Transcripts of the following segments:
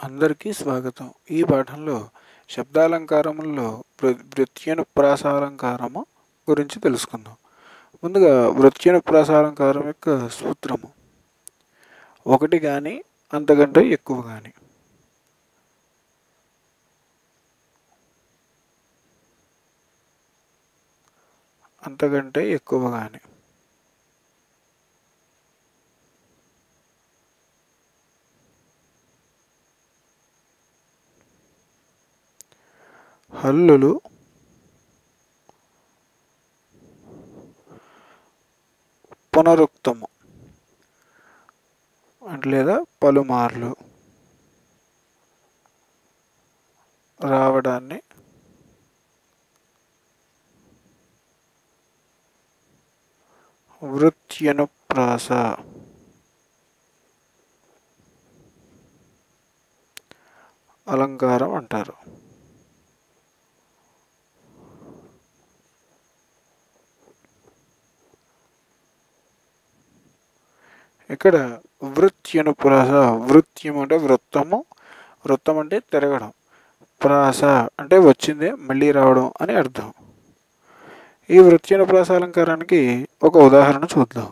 అందరికీ స్వాగతం. ఈ పాఠంలో శబ్దాలంకారములలో వృత్యనుప్రాసాలంకారము గురించి తెలుసుకుందాం. ముందుగా వృత్యనుప్రాసాలంకారం యొక్క సూత్రము. ఒకటి కానీ అంతకంటే ఎక్కువ కానీ. అంతకంటే ఎక్కువ కానీ. హల్లులు, పునరుక్తము లేదా పలుమార్లు రావడాన్ని వృత్యనుప్రాస అలంకారం అంటారు. ఇక్కడ వృత్యనుప్రాస, వృత్యం అంటే వృత్తము, వృత్తం అంటే తిరగడం, ప్రాస అంటే వచ్చిందే మళ్ళీ రావడం అని అర్థం. ఈ వృత్యనుప్రాస అలంకారానికి ఒక ఉదాహరణ చూద్దాం.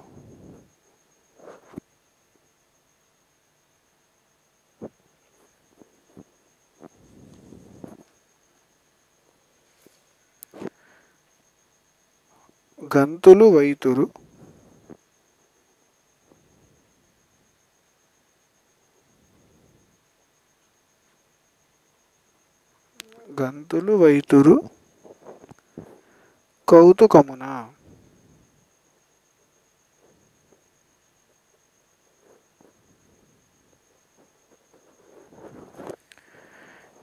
గంతులు వైతురు గంతులు వైతురు కౌతుకమున.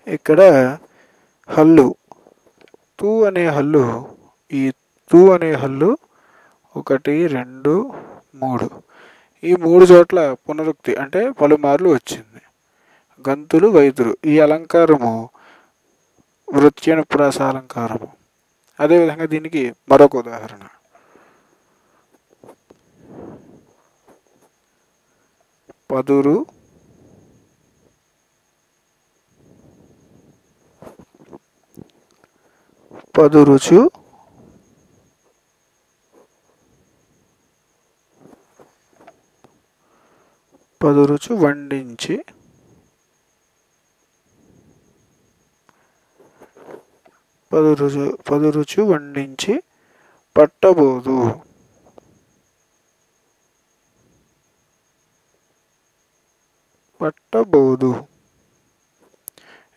ఇక్కడ హల్లు, తూ అనే హల్లు, ఈ తూ అనే హల్లు 1, 2, 3 ఈ 3 చోట్ల పునరుక్తి అంటే పలుమార్లు వచ్చింది. గంతులు వైతురు ఈ అలంకారము వృత్యనుప్రాస అలంకారము. అదేవిధంగా దీనికి మరొక ఉదాహరణ. పదురు పదురుచు పదురుచు వండించి పదురుచు వండించి పట్టబోదు. పట్టబోదు.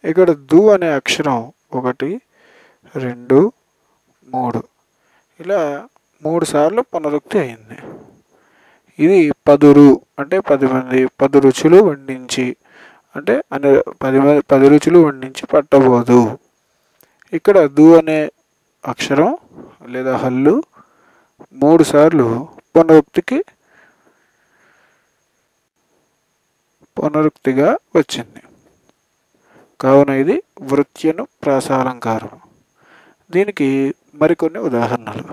ఇక్కడ దు అనే అక్షరం 1, 2, 3 ఇలా 3 సార్లు పునరుక్తి అయింది. ఇది పదురు అంటే 10 మంది, 10 రుచులు వండించి అంటే 10 రుచులు వండించి పట్టబోదు. ఇక్కడ దు అనే అక్షరం లేదా హల్లు 3 సార్లు పునరుక్తిగా వచ్చింది. కావున ఇది వృత్యనుప్రాస అలంకారం. దీనికి మరికొన్ని ఉదాహరణలు.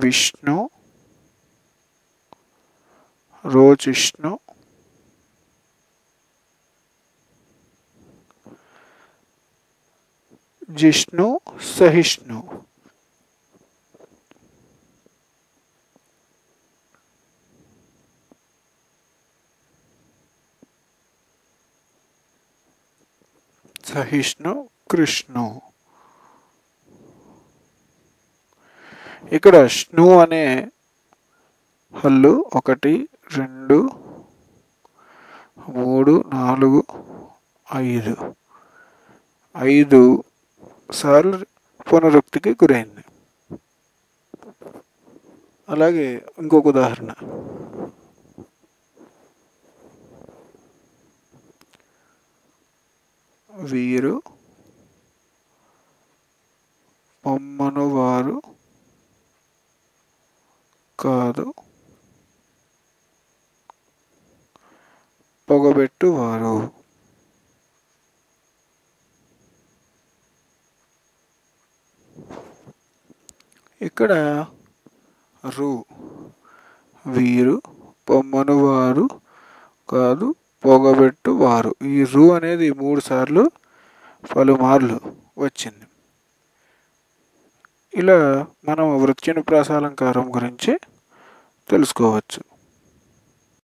విష్ణు రోచిష్ణు జిష్ణు సహిష్ణు. సహిష్ణు కృష్ణు. ఇక్కడష్ణు అనే హల్లు 1, 2, 3, 4, 5 సార్లు పునరుక్తికి గురైంది. అలాగే ఇంకొక ఉదాహరణ. వీరు పొమ్మను వారు కాదు పొగబెట్టువారు. ఇక్కడ రు వీరు, పొమ్మను వారు కాదు పొగబెట్టు వారు. ఈ రు అనేది 3 సార్లు పలుమార్లు వచ్చింది. ఇలా మనం వృత్యనుప్రాస అలంకారం గురించి తెలుసుకోవచ్చు.